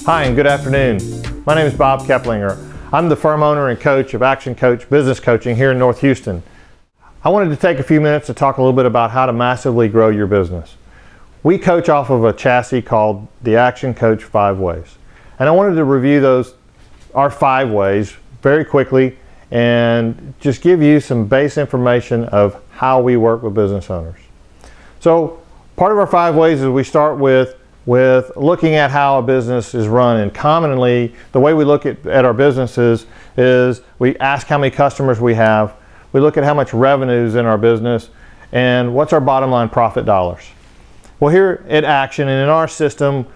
Hi and good afternoon. My name is Bob Keplinger. I'm the firm owner and coach of Action Coach Business Coaching here in North Houston. I wanted to take a few minutes to talk a little bit about how to massively grow your business. We coach off of a chassis called the Action Coach 5 Ways. And I wanted to review our 5 ways very quickly and just give you some base information of how we work with business owners. So part of our 5 ways is we start with looking at how a business is run, and commonly the way we look at our businesses is we ask how many customers we have, we look at how much revenue is in our business, and what's our bottom line profit dollars. Well, here at Action and in our system,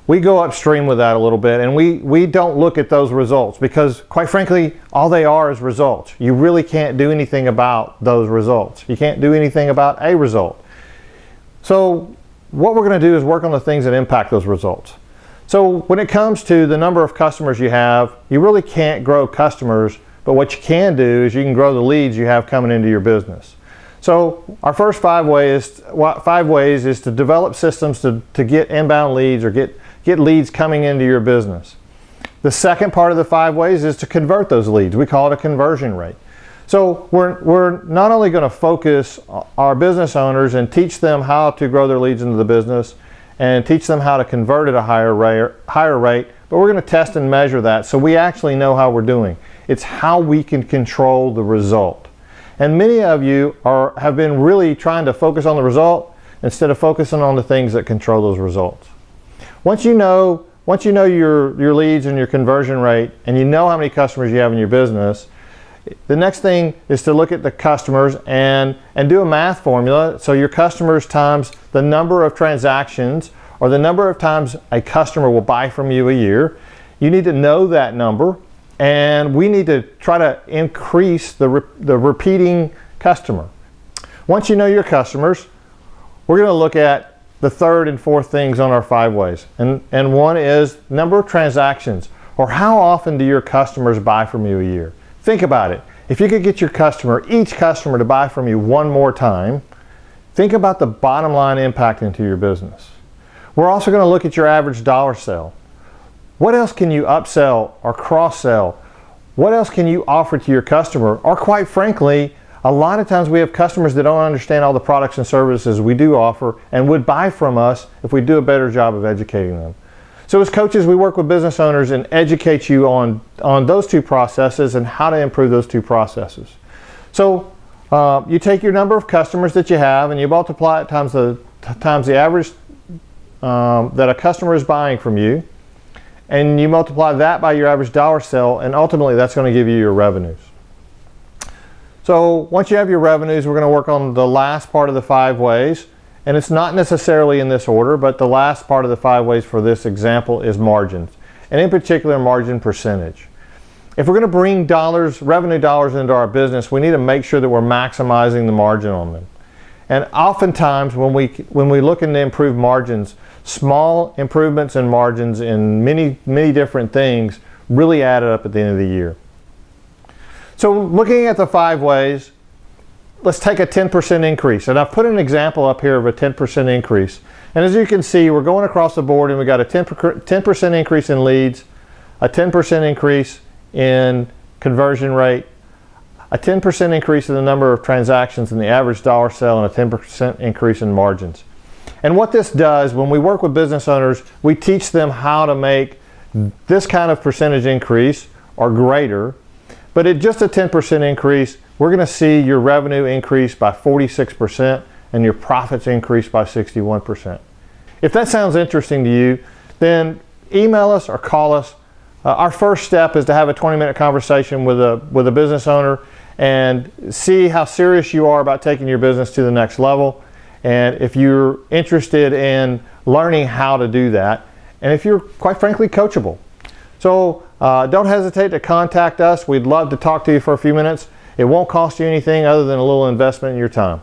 we go upstream with that a little bit, and we don't look at those results because, quite frankly, all they are is results. You really can't do anything about those results. You can't do anything about a result. So what we're going to do is work on the things that impact those results. So when it comes to the number of customers you have, you really can't grow customers, but what you can do is you can grow the leads you have coming into your business. So our first 5 ways is to develop systems to get inbound leads or get leads coming into your business. The second part of the 5 ways is to convert those leads. We call it a conversion rate. So we're not only going to focus our business owners and teach them how to grow their leads into the business and teach them how to convert at a higher rate, but we're going to test and measure that so we actually know how we're doing. It's how we can control the result. And many of you have been really trying to focus on the result instead of focusing on the things that control those results. Once you know your leads and your conversion rate, and you know how many customers you have in your business, the next thing is to look at the customers and do a math formula. So your customers times the number of transactions, or the number of times a customer will buy from you a year. You need to know that number, and we need to try to increase the repeating customer. Once you know your customers, we're going to look at the third and fourth things on our 5 ways. And one is number of transactions, or how often do your customers buy from you a year? Think about it. If you could get each customer to buy from you one more time, think about the bottom line impact into your business. We're also going to look at your average dollar sale. What else can you upsell or cross-sell? What else can you offer to your customer? Or quite frankly, a lot of times we have customers that don't understand all the products and services we do offer and would buy from us if we do a better job of educating them. So as coaches, we work with business owners and educate you on those 2 processes and how to improve those 2 processes. So you take your number of customers that you have and you multiply it times the average that a customer is buying from you, and you multiply that by your average dollar sale, and ultimately that's going to give you your revenues. So once you have your revenues, we're going to work on the last part of the 5 ways. And it's not necessarily in this order, but the last part of the 5 ways for this example is margins, and in particular margin percentage. If we're going to bring revenue dollars into our business, we need to make sure that we're maximizing the margin on them. And oftentimes when we look into improve margins, small improvements in margins in many different things really add up at the end of the year. So looking at the 5 ways, let's take a 10% increase. And I've put an example up here of a 10% increase. And as you can see, we're going across the board and we got a 10% increase in leads, a 10% increase in conversion rate, a 10% increase in the number of transactions and the average dollar sale, and a 10% increase in margins. And what this does, when we work with business owners, we teach them how to make this kind of percentage increase or greater. But at just a 10% increase, we're going to see your revenue increase by 46% and your profits increase by 61%. If that sounds interesting to you, then email us or call us. Our first step is to have a 20-minute conversation with a business owner and see how serious you are about taking your business to the next level, and if you're interested in learning how to do that, and if you're, quite frankly, coachable. So don't hesitate to contact us. We'd love to talk to you for a few minutes. It won't cost you anything other than a little investment in your time.